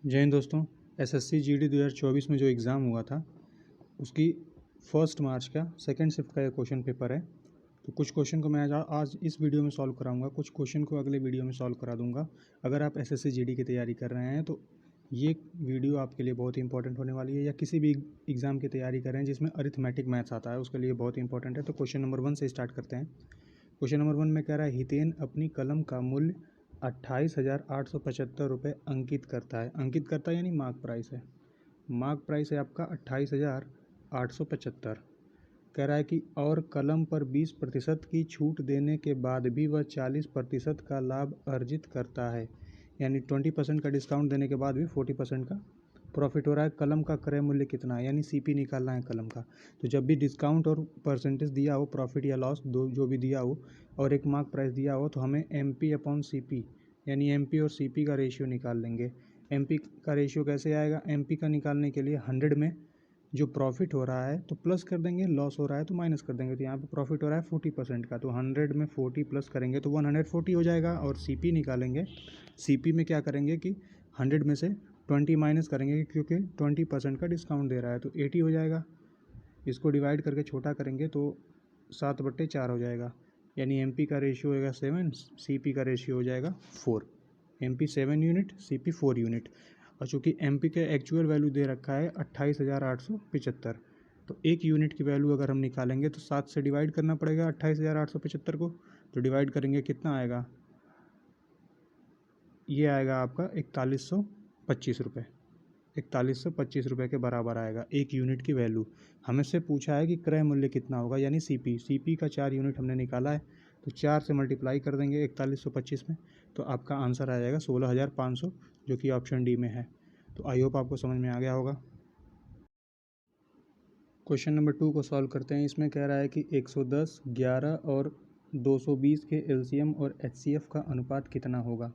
जय हिंद दोस्तों। SSC GD 2024 में जो एग्ज़ाम हुआ था उसकी 1 मार्च का सेकंड शिफ्ट का ये क्वेश्चन पेपर है। तो कुछ क्वेश्चन को मैं आज इस वीडियो में सॉल्व कराऊंगा, कुछ क्वेश्चन को अगले वीडियो में सॉल्व करा दूंगा। अगर आप एसएससी जीडी की तैयारी कर रहे हैं तो ये वीडियो आपके लिए बहुत ही इंपॉर्टेंट होने वाली है, या किसी भी एग्ज़ाम की तैयारी कर रहे हैं जिसमें अरिथमेटिक मैथ्स आता है उसके लिए बहुत ही इंपॉर्टेंट है। तो क्वेश्चन नंबर 1 से स्टार्ट करते हैं। क्वेश्चन नंबर 1 में कह रहा है हितेन अपनी कलम का मूल्य 28,875 रुपये अंकित करता है। अंकित करता है यानी मार्क प्राइस है। मार्क प्राइस है आपका 28,875। कह रहा है कि और कलम पर 20% की छूट देने के बाद भी वह 40% का लाभ अर्जित करता है, यानी 20% का डिस्काउंट देने के बाद भी 40% का प्रॉफिट हो रहा है। कलम का क्रय मूल्य कितना है, यानी सीपी निकालना है कलम का। तो जब भी डिस्काउंट और परसेंटेज दिया हो, प्रॉफिट या लॉस दो जो भी दिया हो, और एक मार्क प्राइस दिया हो, तो हमें एमपी अपॉन सीपी यानी एमपी और सीपी का रेशियो निकाल लेंगे। एमपी का रेशियो कैसे आएगा? एमपी का निकालने के लिए 100 में जो प्रॉफिट हो रहा है तो प्लस कर देंगे, लॉस हो रहा है तो माइनस कर देंगे। तो यहाँ पे प्रॉफिट हो रहा है 40% का, तो 100 में 40 प्लस करेंगे तो 140 हो जाएगा। और सीपी निकालेंगे, सीपी में क्या करेंगे कि 100 में से 20 माइनस करेंगे क्योंकि 20% का डिस्काउंट दे रहा है, तो 80 हो जाएगा। इसको डिवाइड करके छोटा करेंगे तो 7/4 हो जाएगा, यानी एमपी का रेशियो होगा 7, सीपी का रेशियो हो जाएगा 4। MP 7 unit, CP 4 unit. और चूँकि एमपी के एक्चुअल वैल्यू दे रखा है 28,875, तो एक यूनिट की वैल्यू अगर हम निकालेंगे तो 7 से डिवाइड करना पड़ेगा 28,875 को। तो डिवाइड करेंगे कितना आएगा? ये आएगा आपका 4125 रुपये। 4125 रुपये के बराबर आएगा एक यूनिट की वैल्यू। हमें से पूछा है कि क्रय मूल्य कितना होगा, यानी सीपी। सीपी का 4 यूनिट हमने निकाला है, तो 4 से मल्टीप्लाई कर देंगे 4125 में, तो आपका आंसर आ जाएगा 16,500, जो कि ऑप्शन डी में है। तो आई होप आपको समझ में आ गया होगा। क्वेश्चन नंबर 2 को सॉल्व करते हैं। इसमें कह रहा है कि 110, 11 और 220 के एलसीएम और एचसीएफ का अनुपात कितना होगा।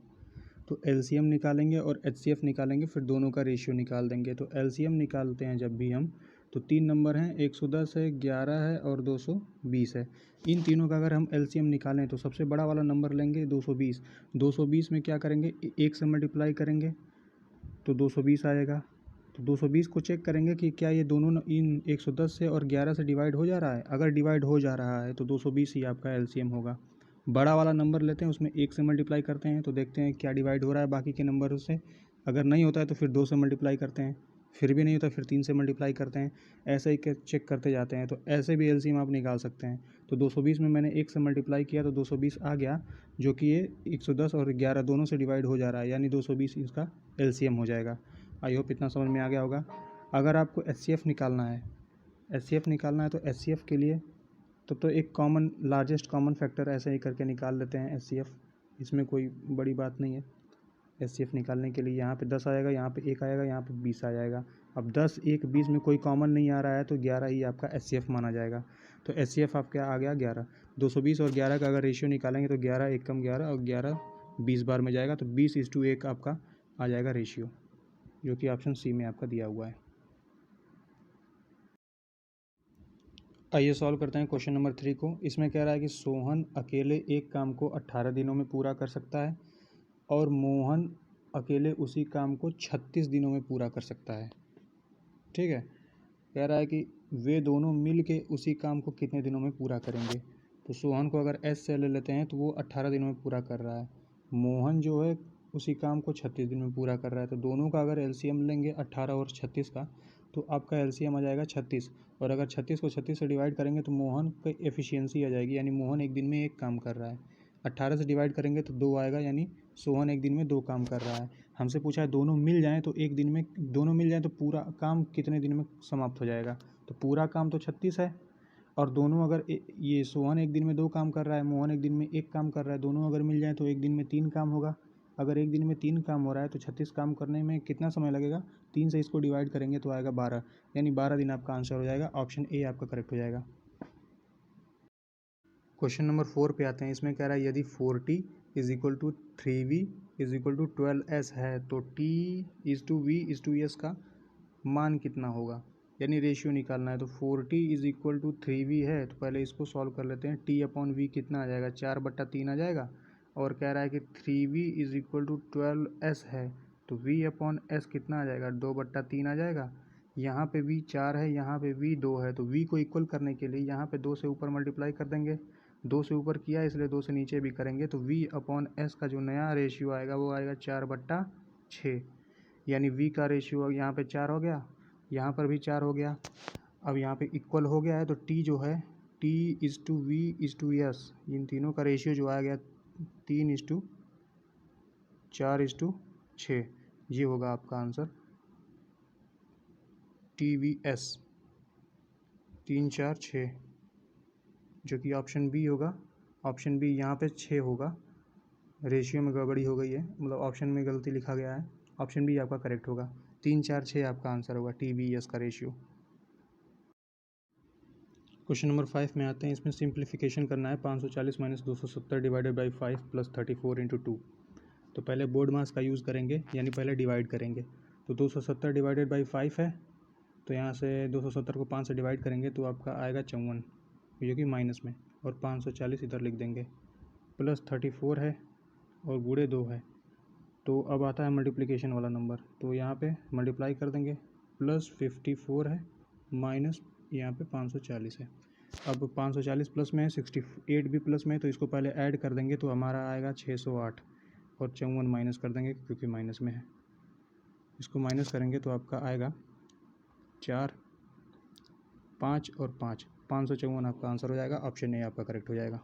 तो एलसीएम निकालेंगे और एचसीएफ निकालेंगे, फिर दोनों का रेशियो निकाल देंगे। तो एलसीएम निकालते हैं जब भी हम, तो 3 नंबर हैं, 110 है, 11 है और 220 है। इन तीनों का अगर हम एलसीएम निकालें तो सबसे बड़ा वाला नंबर लेंगे 220। 220 में क्या करेंगे, 1 से मल्टीप्लाई करेंगे तो 220 आएगा। तो 220 को चेक करेंगे कि क्या ये दोनों इन 110 से और 11 से डिवाइड हो जा रहा है। अगर डिवाइड हो जा रहा है तो 220 ही आपका एलसीएम होगा। बड़ा वाला नंबर लेते हैं, उसमें 1 से मल्टीप्लाई करते हैं तो देखते हैं क्या डिवाइड हो रहा है बाकी के नंबरों से। अगर नहीं होता है तो फिर 2 से मल्टीप्लाई करते हैं, फिर भी नहीं होता फिर 3 से मल्टीप्लाई करते हैं, ऐसे ही चेक करते जाते हैं। तो ऐसे भी एलसीएम आप निकाल सकते हैं। तो 220 में मैंने 1 से मल्टीप्लाई किया तो 220 आ गया, जो कि ये 110 और 11 दोनों से डिवाइड हो जा रहा है, यानी 220 इसका एलसीएम हो जाएगा। आई होप इतना समझ में आ गया होगा। अगर आपको एचसीएफ निकालना है, एचसीएफ निकालना है तो एचसीएफ के लिए तो एक कॉमन लार्जेस्ट कॉमन फैक्टर ऐसे ही करके निकाल लेते हैं एचसीएफ। इसमें कोई बड़ी बात नहीं है। एचसीएफ निकालने के लिए यहाँ पे 10 आएगा, यहाँ पे 1 आएगा, यहाँ पे 20 आ जाएगा। अब 10, 1, 20 में कोई कॉमन नहीं आ रहा है तो 11 ही आपका एचसीएफ माना जाएगा। तो एचसीएफ आपका आ गया 11। 220 और 11 का अगर रेशियो निकालेंगे तो 11 1 कम 11 और 11 20 बार में जाएगा, तो 20:1 आपका आ जाएगा रेशियो, जो कि ऑप्शन सी में आपका दिया हुआ है। आइए सॉल्व करते हैं क्वेश्चन नंबर 3 को। इसमें कह रहा है कि सोहन अकेले एक काम को 18 दिनों में पूरा कर सकता है और मोहन अकेले उसी काम को 36 दिनों में पूरा कर सकता है। ठीक है। कह रहा है कि वे दोनों मिल के उसी काम को कितने दिनों में पूरा करेंगे। तो सोहन को अगर एस से ले लेते हैं तो वो 18 दिनों में पूरा कर रहा है। मोहन जो है उसी काम को 36 दिन में पूरा कर रहा है। तो दोनों का अगर एलसीएम लेंगे 18 और 36 का, तो आपका एलसीएम आ जाएगा 36। और अगर 36 को 36 से डिवाइड करेंगे तो मोहन की एफिशिएंसी आ जाएगी, यानी मोहन एक दिन में एक काम कर रहा है। 18 से डिवाइड करेंगे तो 2 आएगा, यानी सोहन एक दिन में 2 काम कर रहा है। हमसे पूछा है दोनों मिल जाएँ तो एक दिन में, दोनों मिल जाएँ तो पूरा काम कितने दिन में समाप्त हो जाएगा। तो पूरा काम तो 36 है, और दोनों अगर ये सोहन एक दिन में 2 काम कर रहा है, मोहन एक दिन में 1 काम कर रहा है, दोनों अगर मिल जाएँ तो एक दिन में 3 काम होगा। अगर एक दिन में 3 काम हो रहा है तो 36 काम करने में कितना समय लगेगा? 3 से इसको डिवाइड करेंगे तो आएगा 12, यानी 12 दिन आपका आंसर हो जाएगा। ऑप्शन ए आपका करेक्ट हो जाएगा। क्वेश्चन नंबर 4 पे आते हैं। इसमें कह रहा है यदि 4t = 3v = 12s है तो t:v:s का मान कितना होगा, यानी रेशियो निकालना है। तो 4t = 3v है, तो पहले इसको सॉल्व कर लेते हैं। t/v कितना आ जाएगा? 4/3 आ जाएगा। और कह रहा है कि 3v = 12s है, तो v अपॉन एस कितना आ जाएगा, 2/3 आ जाएगा। यहाँ पे v 4 है, यहाँ पे v 2 है, तो v को इक्वल करने के लिए यहाँ पे 2 से ऊपर मल्टीप्लाई कर देंगे। 2 से ऊपर किया इसलिए 2 से नीचे भी करेंगे, तो v अपॉन एस का जो नया रेशियो आएगा वो आएगा 4/6। यानी v का रेशियो यहाँ पे 4 हो गया, यहाँ पर भी 4 हो गया। अब यहाँ पे इक्वल हो गया है, तो t जो है T/v/s, इन तीनों का रेशियो जो आ गया 3/4/6, ये होगा आपका आंसर। TVS 3 4 6, जो कि ऑप्शन बी होगा। ऑप्शन बी यहाँ पे 6 होगा, रेशियो में गड़बड़ी हो गई है, मतलब ऑप्शन में गलती लिखा गया है। ऑप्शन बी आपका करेक्ट होगा, 3 4 6 आपका आंसर होगा TVS का रेशियो। क्वेश्चन नंबर 5 में आते हैं। इसमें सिंप्लीफिकेशन करना है। 540 - 270 डिवाइडेड बाई 5 + 34 × 2। तो पहले बोर्ड मास का यूज़ करेंगे, यानी पहले डिवाइड करेंगे। तो 270 डिवाइडेड बाई 5 है, तो यहाँ से 270 को 5 से डिवाइड करेंगे तो आपका आएगा 54, जो कि माइनस में, और 540 इधर लिख देंगे। प्लस 34 है और गुणे 2 है। तो अब आता है मल्टीप्लिकेशन वाला नंबर, तो यहाँ पे मल्टीप्लाई कर देंगे। प्लस 54 है, माइनस यहाँ पे 540 है। अब 540 प्लस में है, 68 भी प्लस में है, तो इसको पहले ऐड कर देंगे तो हमारा आएगा 608, और 54 माइनस कर देंगे क्योंकि माइनस में है। इसको माइनस करेंगे तो आपका आएगा 4 5 और 5, 554 आपका आंसर हो जाएगा। ऑप्शन ए आपका करेक्ट हो जाएगा।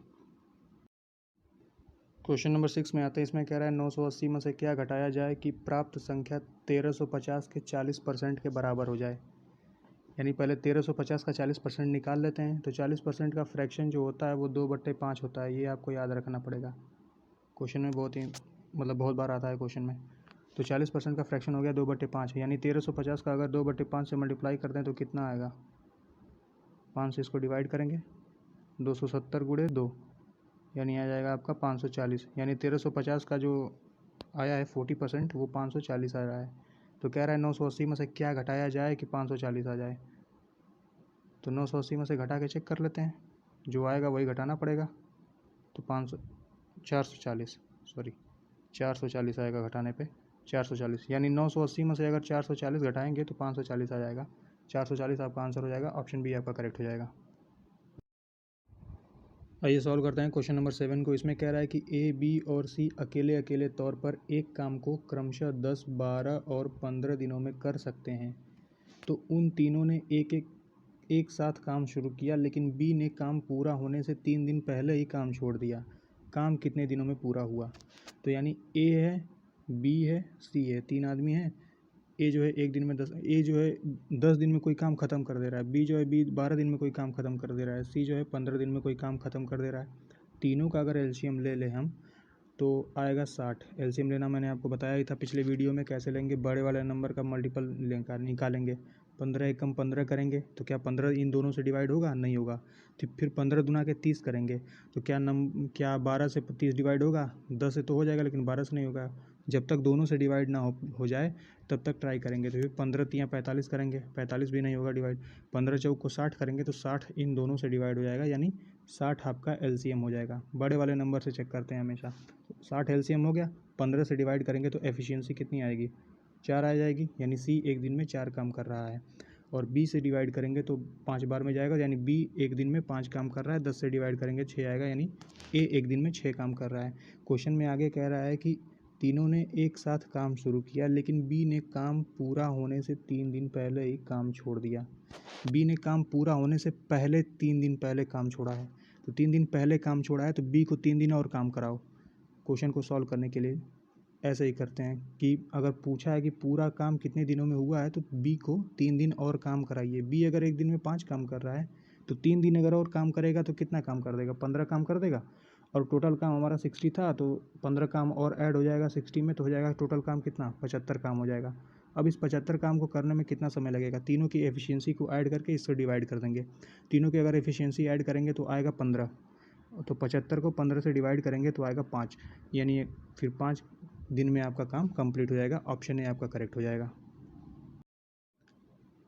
क्वेश्चन नंबर 6 में आते हैं। इसमें कह रहा है 980 में से क्या घटाया जाए कि प्राप्त संख्या 1350 के 40% के बराबर हो जाए। यानी पहले 1350 का 40% निकाल लेते हैं। तो 40% का फ्रैक्शन जो होता है वो 2/5 होता है, ये आपको याद रखना पड़ेगा। क्वेश्चन में बहुत बार आता है क्वेश्चन में। तो 40% का फ्रैक्शन हो गया 2/5, यानी 1350 का अगर 2/5 से मल्टीप्लाई करते हैं तो कितना आएगा, 5 से इसको डिवाइड करेंगे, 270 गुणे 2, यानी आ जाएगा आपका 540। यानी 1350 का जो आया है 40%, वो 540 आ रहा है। तो कह रहा है 980 में से क्या घटाया जाए कि 540 आ जाए। तो 980 में से घटा के चेक कर लेते हैं, जो आएगा वही घटाना पड़ेगा। तो 440 आएगा घटाने पे, 440। यानी 980 में से अगर 440 घटाएंगे तो 540 आ जाएगा। 440 आपका आंसर हो जाएगा। ऑप्शन बी आपका करेक्ट हो जाएगा। आइए सॉल्व करते हैं क्वेश्चन नंबर 7 को। इसमें कह रहा है कि ए, बी और सी अकेले अकेले तौर पर एक काम को क्रमशः 10, 12 और 15 दिनों में कर सकते हैं। तो उन तीनों ने एक साथ काम शुरू किया, लेकिन बी ने काम पूरा होने से 3 दिन पहले ही काम छोड़ दिया। काम कितने दिनों में पूरा हुआ। तो यानी ए है, बी है, सी है, 3 आदमी हैं। ए जो है 10 दिन में कोई काम ख़त्म कर दे रहा है। बी 12 दिन में कोई काम ख़त्म कर दे रहा है। सी जो है 15 दिन में कोई काम ख़त्म कर दे रहा है। तीनों का अगर एलसीएम ले लें हम तो आएगा 60। एलसीएम लेना मैंने आपको बताया ही था पिछले वीडियो में, कैसे लेंगे, बड़े वाले नंबर का मल्टीपल निकालेंगे। 15 एकम 15 करेंगे तो क्या 15 इन दोनों से डिवाइड होगा, नहीं होगा। तो फिर 15 दूना के 30 करेंगे तो क्या 12 से 30 डिवाइड होगा, 10 से तो हो जाएगा लेकिन 12 से नहीं होगा। जब तक दोनों से डिवाइड ना हो जाए तब तक ट्राई करेंगे। तो फिर 15 तियाँ 45 करेंगे, 45 भी नहीं होगा डिवाइड। 15 चौक को 60 करेंगे तो 60 इन दोनों से डिवाइड हो जाएगा, यानी 60 आपका एलसीएम हो जाएगा। बड़े वाले नंबर से चेक करते हैं हमेशा। 60 एलसीएम हो गया, 15 से डिवाइड करेंगे तो एफिशिएंसी कितनी आएगी, 4 आ जाएगी। यानी सी एक दिन में 4 काम कर रहा है। और बी से डिवाइड करेंगे तो 5 बार में जाएगा, यानी बी एक दिन में 5 काम कर रहा है। 10 से डिवाइड करेंगे 6 आएगा, यानी ए एक दिन में 6 काम कर रहा है। क्वेश्चन में आगे कह रहा है कि तीनों ने एक साथ काम शुरू किया, लेकिन बी ने काम पूरा होने से 3 दिन पहले ही काम छोड़ दिया। बी ने काम पूरा होने से पहले 3 दिन पहले काम छोड़ा है। तो 3 दिन पहले काम छोड़ा है तो बी को 3 दिन और काम कराओ। क्वेश्चन को सॉल्व करने के लिए ऐसे ही करते हैं कि अगर पूछा है कि पूरा काम कितने दिनों में हुआ है तो बी को 3 दिन और काम कराइए। बी अगर एक दिन में 5 काम कर रहा है तो 3 दिन अगर और काम करेगा तो कितना काम कर देगा, 15 काम कर देगा। और टोटल काम हमारा 60 था, तो 15 काम और ऐड हो जाएगा 60 में, तो हो जाएगा टोटल काम कितना, 75 काम हो जाएगा। अब इस 75 काम को करने में कितना समय लगेगा, तीनों की एफिशिएंसी को ऐड करके इससे डिवाइड कर देंगे। तीनों की अगर एफिशिएंसी ऐड करेंगे तो आएगा 15, तो 75 को 15 से डिवाइड करेंगे तो आएगा 5, यानी फिर 5 दिन में आपका काम कंप्लीट हो जाएगा। ऑप्शन ए आपका करेक्ट हो जाएगा।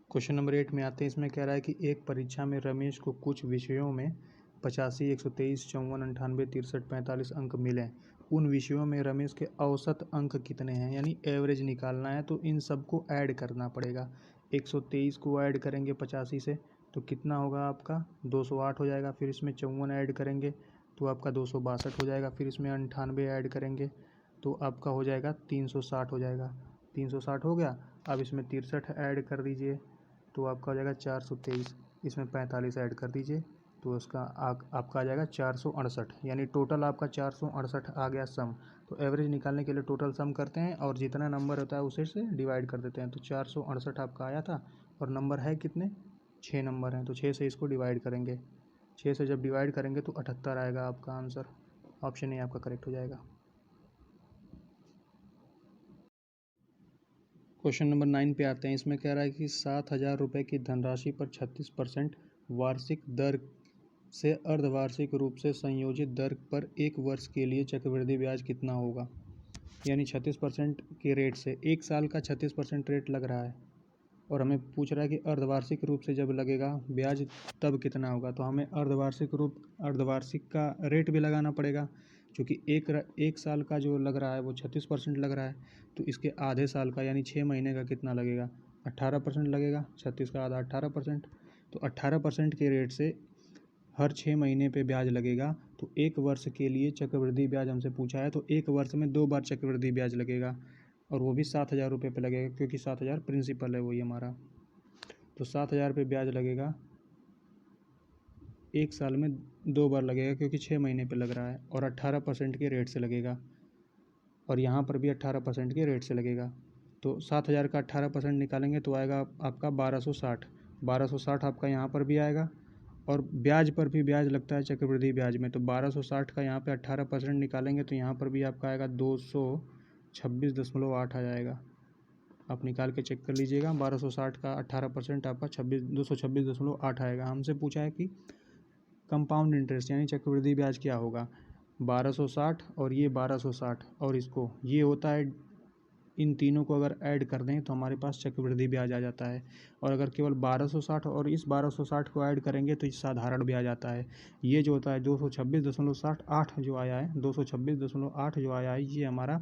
क्वेश्चन नंबर 8 में आते हैं। इसमें कह रहा है कि एक परीक्षा में रमेश को कुछ विषयों में 85, 123, 54, 98, 63, 45 अंक मिले उन विषयों में रमेश के औसत अंक कितने हैं, यानी एवरेज निकालना है। तो इन सबको ऐड करना पड़ेगा। 123 को ऐड करेंगे 85 से तो कितना होगा आपका 208 हो जाएगा। फिर इसमें 54 ऐड करेंगे तो आपका 262 हो जाएगा। फिर इसमें 98 ऐड करेंगे तो आपका हो जाएगा 360 हो जाएगा। 360 हो गया। अब इसमें 63 ऐड कर दीजिए तो आपका हो जाएगा 423। इसमें 45 ऐड कर दीजिए तो उसका आपका आ जाएगा 468, यानी टोटल आपका 468 आ गया सम। तो एवरेज निकालने के लिए टोटल सम करते हैं और जितना नंबर होता है उसे से डिवाइड कर देते हैं। तो 468 आपका आया था और नंबर है कितने, 6 नंबर हैं। तो 6 से इसको डिवाइड करेंगे, 6 से जब डिवाइड करेंगे तो 78 आएगा आपका आंसर। ऑप्शन ए आपका करेक्ट हो जाएगा। क्वेश्चन नंबर 9 पे आते हैं। इसमें कह रहा है कि 7,000 रुपये की धनराशि पर 36% वार्षिक दर से अर्धवार्षिक रूप से संयोजित दर पर 1 वर्ष के लिए चक्रवृद्धि ब्याज कितना होगा। यानी 36% के रेट से 1 साल का 36% रेट लग रहा है और हमें पूछ रहा है कि अर्धवार्षिक रूप से जब लगेगा ब्याज तब कितना होगा। तो हमें अर्धवार्षिक का रेट भी लगाना पड़ेगा, क्योंकि एक साल का जो लग रहा है वो 36% लग रहा है। तो इसके आधे साल का यानी 6 महीने का कितना लगेगा, 18% लगेगा। 36 का आधा 18%, तो 18% के रेट से हर 6 महीने पे ब्याज लगेगा। तो 1 वर्ष के लिए चक्रवृद्धि ब्याज हमसे पूछा है तो 1 वर्ष में 2 बार चक्रवृद्धि ब्याज लगेगा और वो भी 7,000 रुपये पे लगेगा, क्योंकि 7,000 प्रिंसिपल है वही हमारा। तो 7,000 पे ब्याज लगेगा 1 साल में 2 बार लगेगा, क्योंकि 6 महीने पे लग रहा है और 18% के रेट से लगेगा और यहाँ पर भी 18% के रेट से लगेगा। तो 7,000 का 18% निकालेंगे तो आएगा आपका 1260। 1260 आपका यहाँ पर भी आएगा और ब्याज पर भी ब्याज लगता है चक्रवृद्धि ब्याज में। तो 1260 का यहाँ पे 18% निकालेंगे तो यहाँ पर भी आपका आएगा 226.8 आ जाएगा। आप निकाल के चेक कर लीजिएगा। 1260 का 18% आपका 226.8 आएगा। हमसे पूछा है कि कंपाउंड इंटरेस्ट यानी चक्रवृद्धि ब्याज क्या होगा। 1260 और ये 1260 और इसको ये होता है, इन तीनों को अगर ऐड कर दें तो हमारे पास चक्रवृद्धि ब्याज आ जाता है। और अगर केवल 1260 और इस 1260 को ऐड करेंगे तो साधारण ब्याज आता है। ये जो होता है 226.8 जो आया है, 226.8 जो आया है ये हमारा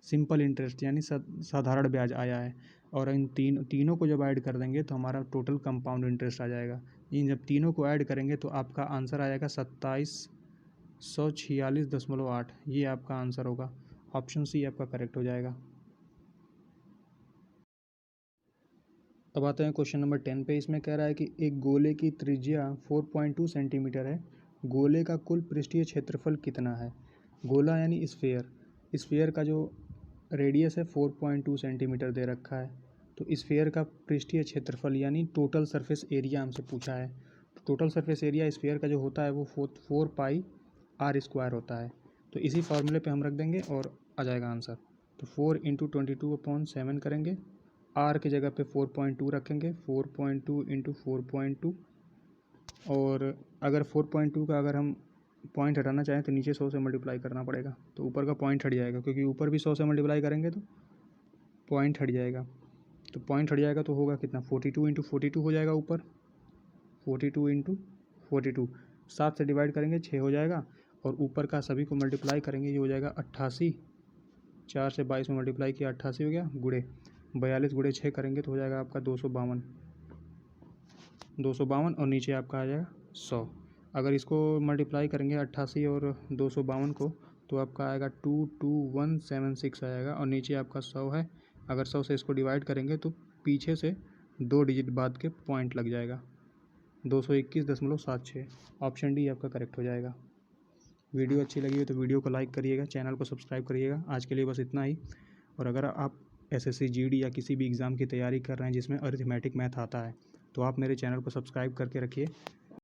सिंपल इंटरेस्ट यानी साधारण ब्याज आया है। और इन तीनों को जब ऐड कर देंगे तो हमारा टोटल कंपाउंड इंटरेस्ट आ जाएगा। इन जब तीनों को ऐड करेंगे तो आपका आंसर आ जाएगा 2746.8। ये आपका आंसर होगा। ऑप्शन सी आपका करेक्ट हो जाएगा। अब आते हैं क्वेश्चन नंबर 10 पे। इसमें कह रहा है कि एक गोले की त्रिज्या 4.2 सेंटीमीटर है। गोले का कुल पृष्ठीय क्षेत्रफल कितना है। गोला यानी स्फीयर का जो रेडियस है 4.2 सेंटीमीटर दे रखा है। तो स्फीयर का पृष्ठीय क्षेत्रफल यानी टोटल सरफेस एरिया हमसे पूछा है। तो टोटल सरफेस एरिया स्फीयर का जो होता है वो 4 पाई r स्क्वायर होता है। तो इसी फॉर्मूले पे हम रख देंगे और आ जाएगा आंसर। तो 4 इंटू 22/7 करेंगे, r की जगह पे 4.2 रखेंगे, 4.2 इंटू 4.2। और अगर 4.2 का अगर हम पॉइंट हटाना चाहें तो नीचे 100 से मल्टीप्लाई करना पड़ेगा, तो ऊपर का पॉइंट हट जाएगा, क्योंकि ऊपर भी 100 से मल्टीप्लाई करेंगे तो पॉइंट हट जाएगा। तो पॉइंट हट जाएगा तो होगा कितना, 42 इंटू 42 हो जाएगा ऊपर, 42 इंटू 42। 7 से डिवाइड करेंगे 6 हो जाएगा और ऊपर का सभी को मल्टीप्लाई करेंगे, ये हो जाएगा 88। 4 से 22 में मल्टीप्लाई किया 88 हो गया, गुड़े 42 गुड़े 6 करेंगे तो हो जाएगा आपका 252 और नीचे आपका आ जाएगा 100। अगर इसको मल्टीप्लाई करेंगे 88 और 252 को तो आपका आएगा 22176 आएगा और नीचे आपका 100 है। अगर 100 से इसको डिवाइड करेंगे तो पीछे से 2 डिजिट बाद के पॉइंट लग जाएगा, 221.76। ऑप्शन डी आपका करेक्ट हो जाएगा। वीडियो अच्छी लगी हो तो वीडियो को लाइक करिएगा, चैनल को सब्सक्राइब करिएगा। आज के लिए बस इतना ही। और अगर आप SSC GD या किसी भी एग्ज़ाम की तैयारी कर रहे हैं जिसमें अरिथमेटिक मैथ आता है तो आप मेरे चैनल को सब्सक्राइब करके रखिए